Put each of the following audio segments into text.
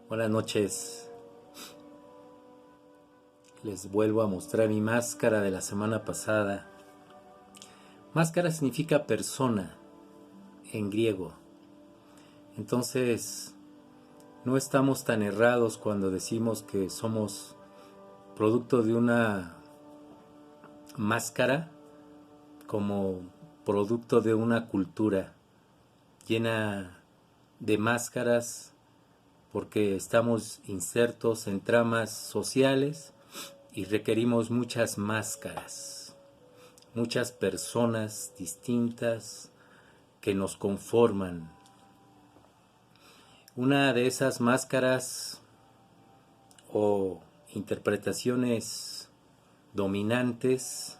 Buenas noches. Les vuelvo a mostrar mi máscara de la semana pasada. Máscara significa persona en griego. Entonces, no estamos tan errados cuando decimos que somos producto de una máscara como producto de una cultura llena de máscaras, porque estamos insertos en tramas sociales y requerimos muchas máscaras, muchas personas distintas que nos conforman. Una de esas máscaras o interpretaciones dominantes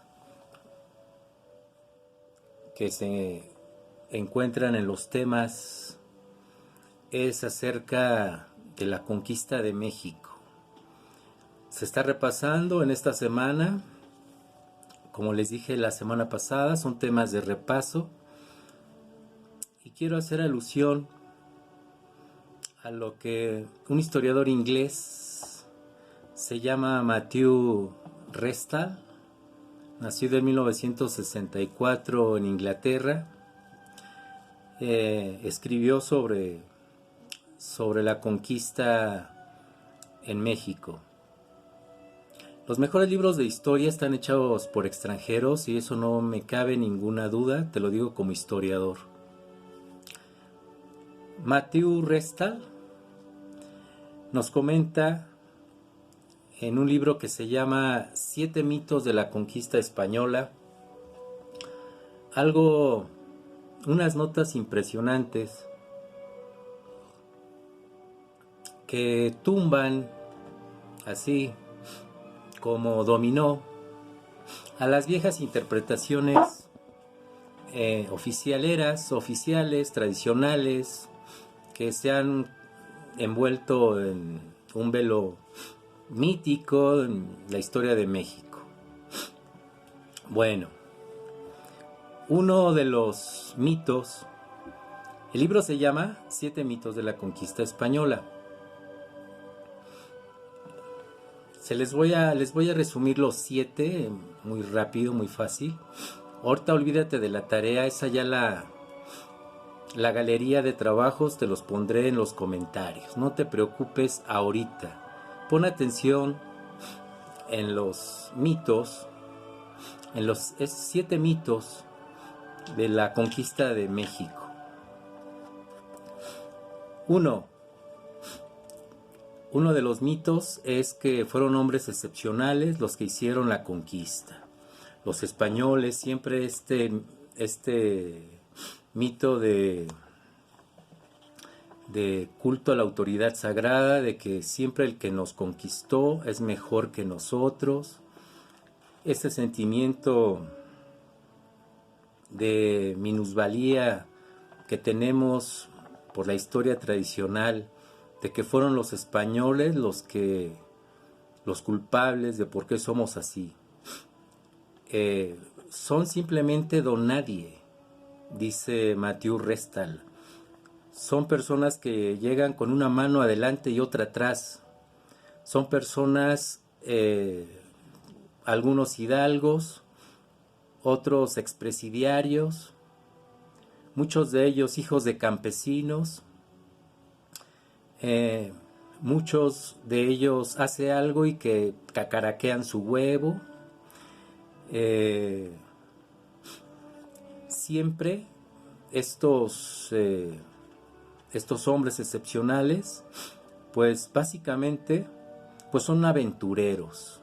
que se encuentran en los temas es acerca de la conquista de México. Se está repasando en esta semana, como les dije la semana pasada, son temas de repaso y quiero hacer alusión a lo que un historiador inglés se llama Matthew Restall, nacido en 1964 en Inglaterra, escribió sobre la conquista en México. Los mejores libros de historia están hechos por extranjeros y eso no me cabe ninguna duda, te lo digo como historiador. Matthew Restall nos comenta en un libro que se llama 7 mitos de la conquista española unas notas impresionantes que tumban así como dominó a las viejas interpretaciones oficiales, tradicionales, que se han envuelto en un velo mítico en la historia de México. Bueno, uno de los mitos, el libro se llama 7 mitos de la conquista española. Les voy a resumir los 7 muy rápido, muy fácil. Ahorita olvídate de la tarea, esa ya la galería de trabajos te los pondré en los comentarios. No te preocupes ahorita. Pon atención en los mitos, en los 7 mitos de la conquista de México. 1 de los mitos es que fueron hombres excepcionales los que hicieron la conquista. Los españoles, siempre este mito de culto a la autoridad sagrada, de que siempre el que nos conquistó es mejor que nosotros. Ese sentimiento de minusvalía que tenemos por la historia tradicional, de que fueron los españoles los culpables de por qué somos así. Son simplemente don nadie, dice Matthew Restall. Son personas que llegan con una mano adelante y otra atrás. Son personas, algunos hidalgos, otros expresidiarios, muchos de ellos hijos de campesinos. Muchos de ellos hace algo y que cacaraquean su huevo. Siempre estos hombres excepcionales, pues básicamente pues son aventureros,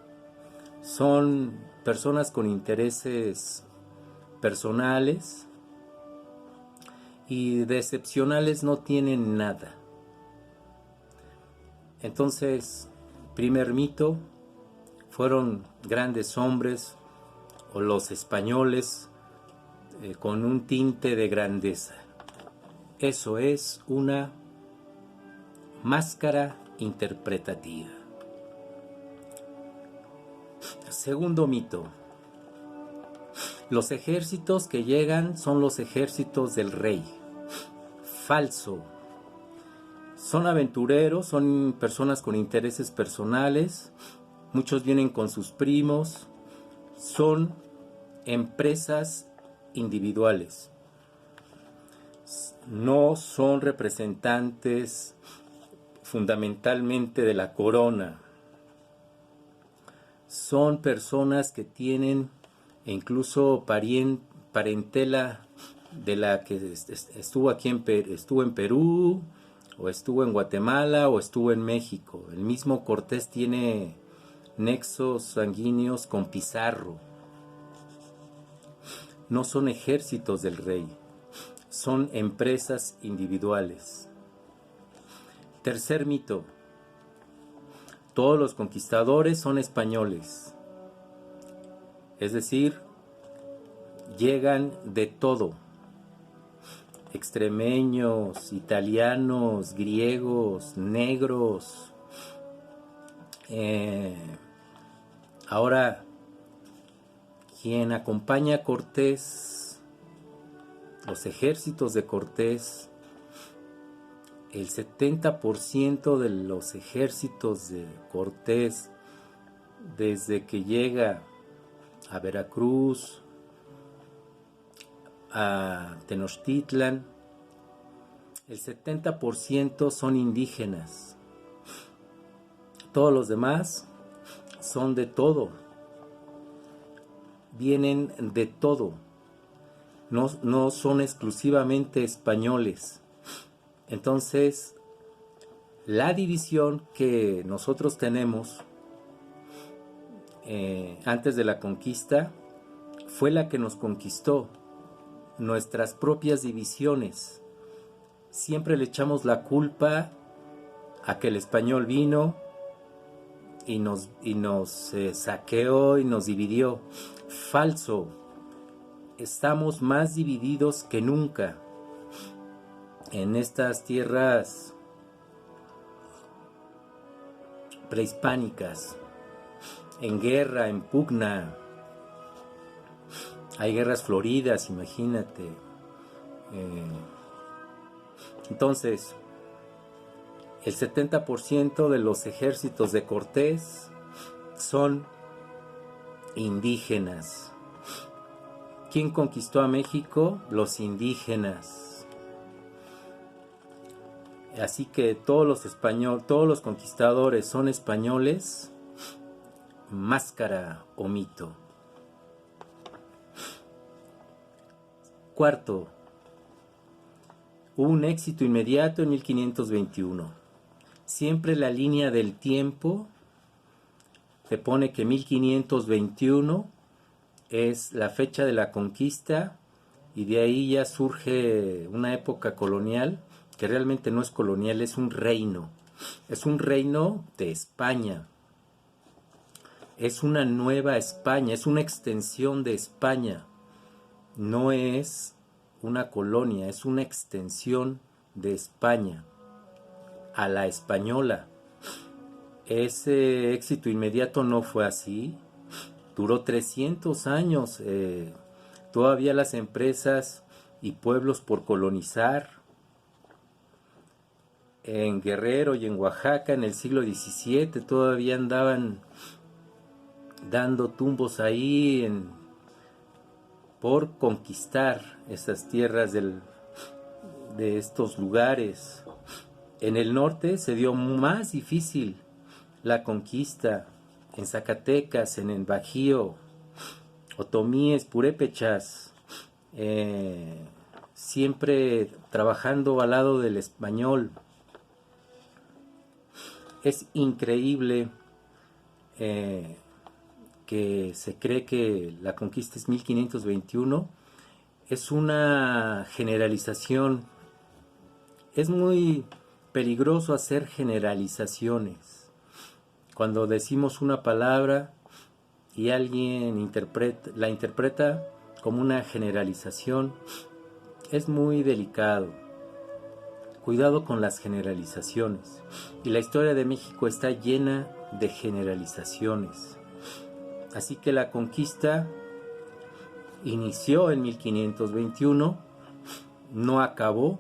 son personas con intereses personales y de excepcionales no tienen nada. Entonces, primer mito, fueron grandes hombres o los españoles con un tinte de grandeza. Eso es una máscara interpretativa. Segundo mito, los ejércitos que llegan son los ejércitos del rey. Falso. Son aventureros, son personas con intereses personales, muchos vienen con sus primos, son empresas individuales, no son representantes fundamentalmente de la corona, son personas que tienen incluso parentela de la que estuvo estuvo en Perú, o estuvo en Guatemala, o estuvo en México. El mismo Cortés tiene nexos sanguíneos con Pizarro. No son ejércitos del rey, son empresas individuales. Tercer mito: todos los conquistadores son españoles, es decir, llegan de todo: extremeños, italianos, griegos, negros. Ahora, quien acompaña a Cortés, los ejércitos de Cortés, el 70% de los ejércitos de Cortés, desde que llega a Veracruz, a Tenochtitlan, el 70% son indígenas. Todos los demás son de todo, vienen de todo, no son exclusivamente españoles. Entonces, la división que nosotros tenemos antes de la conquista fue la que nos conquistó. Nuestras propias divisiones. Siempre le echamos la culpa a que el español vino y nos saqueó y nos dividió. Falso. Estamos más divididos que nunca en estas tierras prehispánicas, en guerra, en pugna. Hay guerras floridas, imagínate. Entonces, el 70% de los ejércitos de Cortés son indígenas. ¿Quién conquistó a México? Los indígenas. Así que todos los conquistadores son españoles, máscara o mito. Cuarto, hubo un éxito inmediato en 1521. Siempre la línea del tiempo te pone que 1521 es la fecha de la conquista, y de ahí ya surge una época colonial que realmente no es colonial, es un reino. Es un reino de España. Es una nueva España, es una extensión de España. No es una colonia, es una extensión de España a la española. Ese éxito inmediato no fue así. Duró 300 años. Todavía las empresas y pueblos por colonizar. En Guerrero y en Oaxaca en el siglo XVII todavía andaban dando tumbos ahí por conquistar esas tierras de estos lugares. En el norte se dio más difícil la conquista, en Zacatecas, en el Bajío, otomíes, purépechas, siempre trabajando al lado del español. Es increíble que se cree que la conquista es 1521, es una generalización. Es muy peligroso hacer generalizaciones. Cuando decimos una palabra y alguien la interpreta como una generalización, es muy delicado. Cuidado con las generalizaciones. Y la historia de México está llena de generalizaciones. Así que la conquista inició en 1521, no acabó,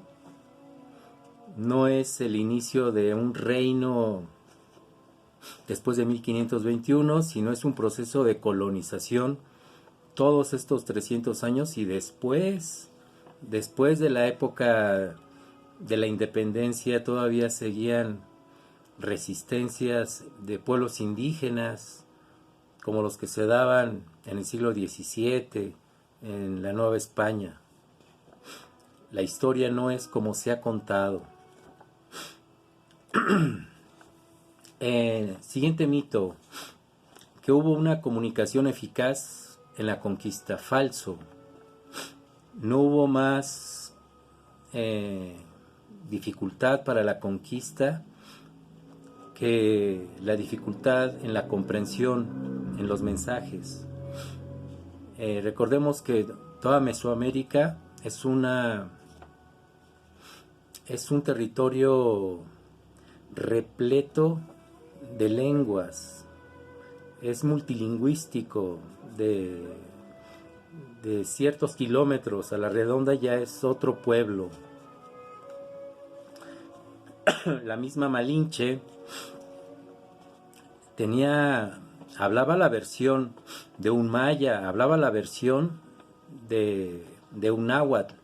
no es el inicio de un reino después de 1521, sino es un proceso de colonización todos estos 300 años y después de la época de la independencia todavía seguían resistencias de pueblos indígenas como los que se daban en el siglo XVII en la Nueva España. La historia no es como se ha contado. Siguiente mito, que hubo una comunicación eficaz en la conquista. Falso. No hubo más dificultad para la conquista que la dificultad en la comprensión, en los mensajes. Recordemos que toda Mesoamérica es un territorio repleto de lenguas, es multilingüístico, de ciertos kilómetros a la redonda ya es otro pueblo. La misma Malinche hablaba la versión de un maya, hablaba la versión de un náhuatl.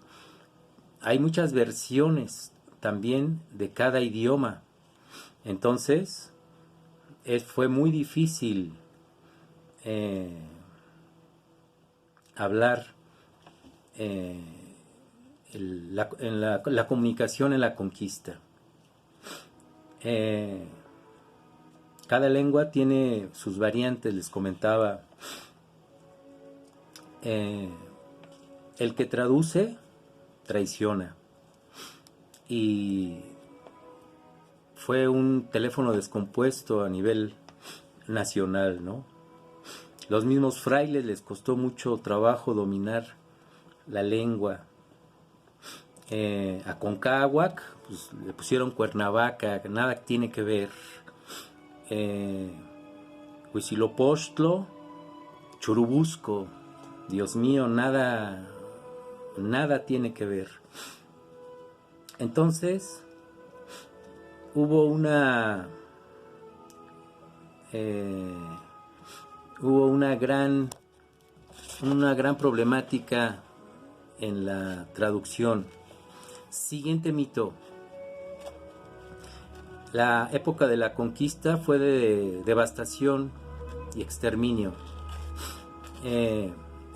Hay muchas versiones también de cada idioma. Entonces, fue muy difícil hablar la comunicación en la conquista. Cada lengua tiene sus variantes, les comentaba. El que traduce, traiciona. Y fue un teléfono descompuesto a nivel nacional, ¿no? Los mismos frailes les costó mucho trabajo dominar la lengua. A Concáhuac pues, le pusieron Cuernavaca, nada tiene que ver. Huitzilopochtlo, Churubusco, Dios mío, nada tiene que ver. Entonces hubo una gran problemática en la traducción. Siguiente mito. La época de la conquista fue de devastación y exterminio.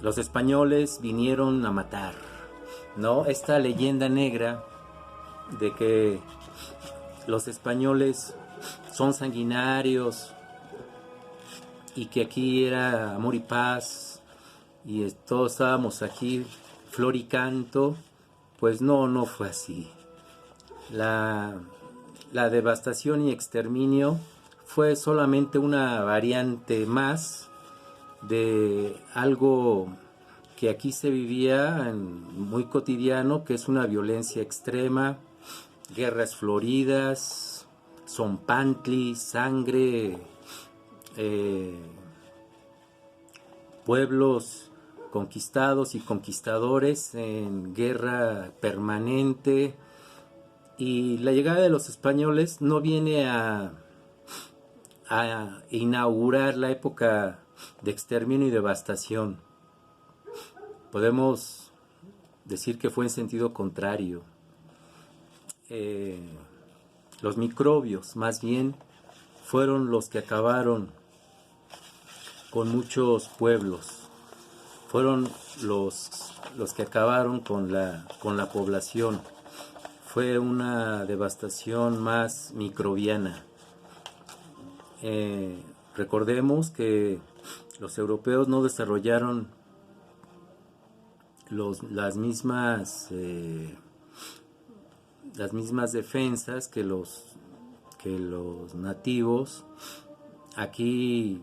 Los españoles vinieron a matar, ¿no? Esta leyenda negra de que los españoles son sanguinarios y que aquí era amor y paz y todos estábamos aquí flor y canto, pues no fue así. La devastación y exterminio fue solamente una variante más de algo que aquí se vivía muy cotidiano, que es una violencia extrema, guerras floridas, zompantli, sangre, pueblos conquistados y conquistadores en guerra permanente. Y la llegada de los españoles no viene a inaugurar la época de exterminio y devastación. Podemos decir que fue en sentido contrario. Los microbios, más bien, fueron los que acabaron con muchos pueblos. Fueron los que acabaron con la población. Fue una devastación más microbiana. Recordemos que los europeos no desarrollaron las mismas defensas que los nativos. Aquí,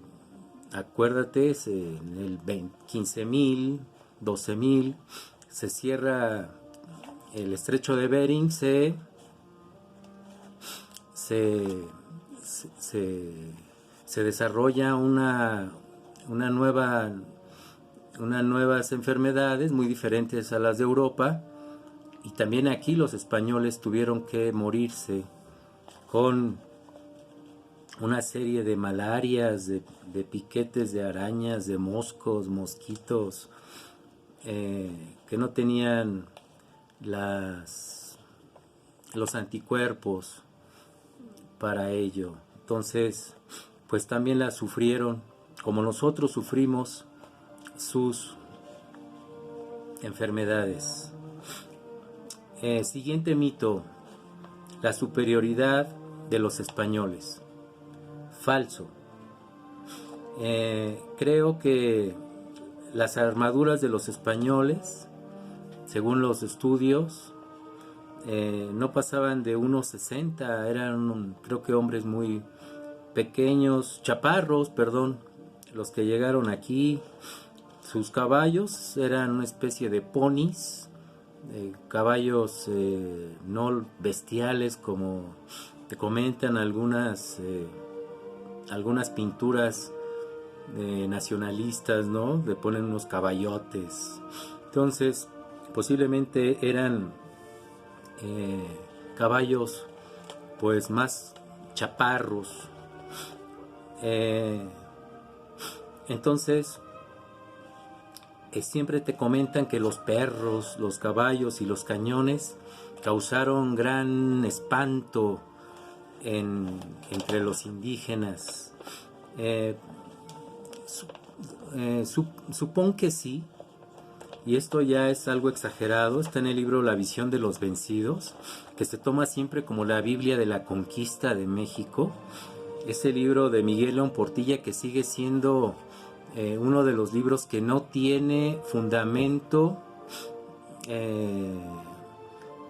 acuérdate, en el 15.000, 12.000, se cierra el estrecho de Bering, se desarrolla unas nuevas enfermedades muy diferentes a las de Europa, Y también aquí los españoles tuvieron que morirse con una serie de malarias, de piquetes de arañas, de moscos, mosquitos, que no tenían los anticuerpos para ello. Entonces, pues también la sufrieron, como nosotros sufrimos sus enfermedades. Siguiente mito: la superioridad de los españoles. Falso. Creo que las armaduras de los españoles, según los estudios, no pasaban de unos 60, eran creo que hombres muy pequeños, chaparros, perdón, los que llegaron aquí. Sus caballos eran una especie de ponis, caballos no bestiales como te comentan algunas pinturas nacionalistas, ¿no? Le ponen unos caballotes. Entonces, posiblemente eran caballos pues más chaparros. Entonces, siempre te comentan que los perros, los caballos y los cañones causaron gran espanto entre los indígenas. Supongo que sí, y esto ya es algo exagerado. Está en el libro La visión de los vencidos, que se toma siempre como la Biblia de la conquista de México. Ese libro de Miguel León Portilla, que sigue siendo uno de los libros que no tiene fundamento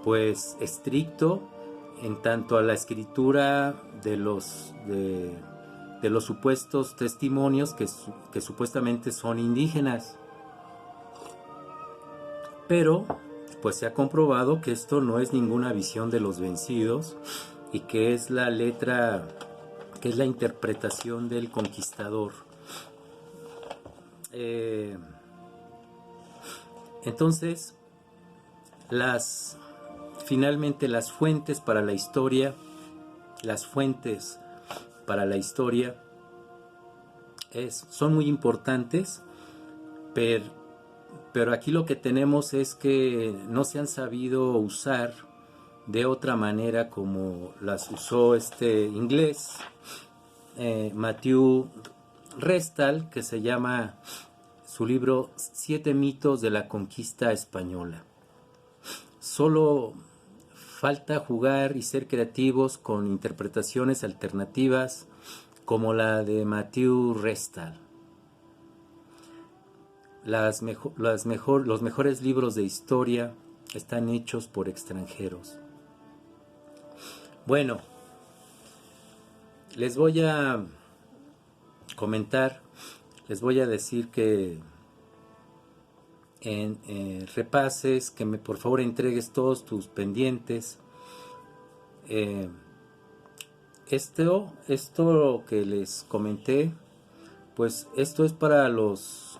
pues estricto en tanto a la escritura de los supuestos testimonios que supuestamente son indígenas. Pero pues se ha comprobado que esto no es ninguna visión de los vencidos y que es la letra, que es la interpretación del conquistador. Entonces, finalmente las fuentes para la historia, son muy importantes, pero aquí lo que tenemos es que no se han sabido usar de otra manera como las usó este inglés, Matthew Restal, que se llama su libro 7 mitos de la conquista española. Solo falta jugar y ser creativos con interpretaciones alternativas como la de Matthew Restal. Los mejores libros de historia están hechos por extranjeros. Bueno, les voy a comentar, les voy a decir que repases, que por favor entregues todos tus pendientes. Esto que les comenté, pues esto es para los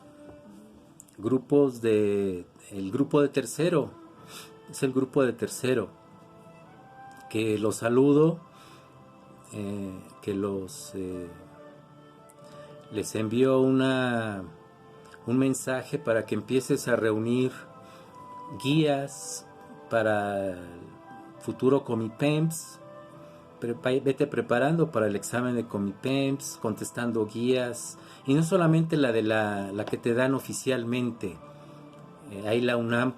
grupos el grupo de tercero, es el grupo de tercero, que los saludo, que les envío un mensaje para que empieces a reunir guías para el futuro Comipems. Vete preparando para el examen de Comipems, contestando guías, y no solamente la de la que te dan oficialmente, ahí la UNAM,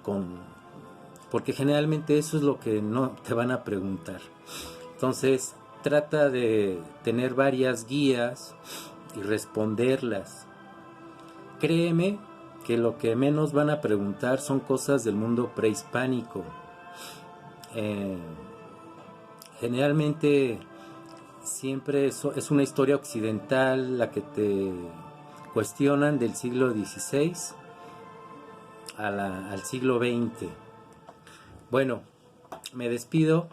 porque generalmente eso es lo que no te van a preguntar. Entonces trata de tener varias guías y responderlas. Créeme que lo que menos van a preguntar son cosas del mundo prehispánico. Generalmente siempre es una historia occidental la que te cuestionan, del siglo XVI al siglo XX. Bueno, me despido.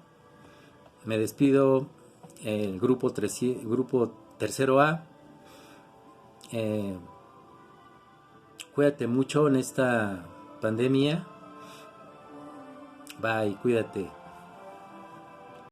El grupo tercero A. Cuídate mucho en esta pandemia. Bye, cuídate.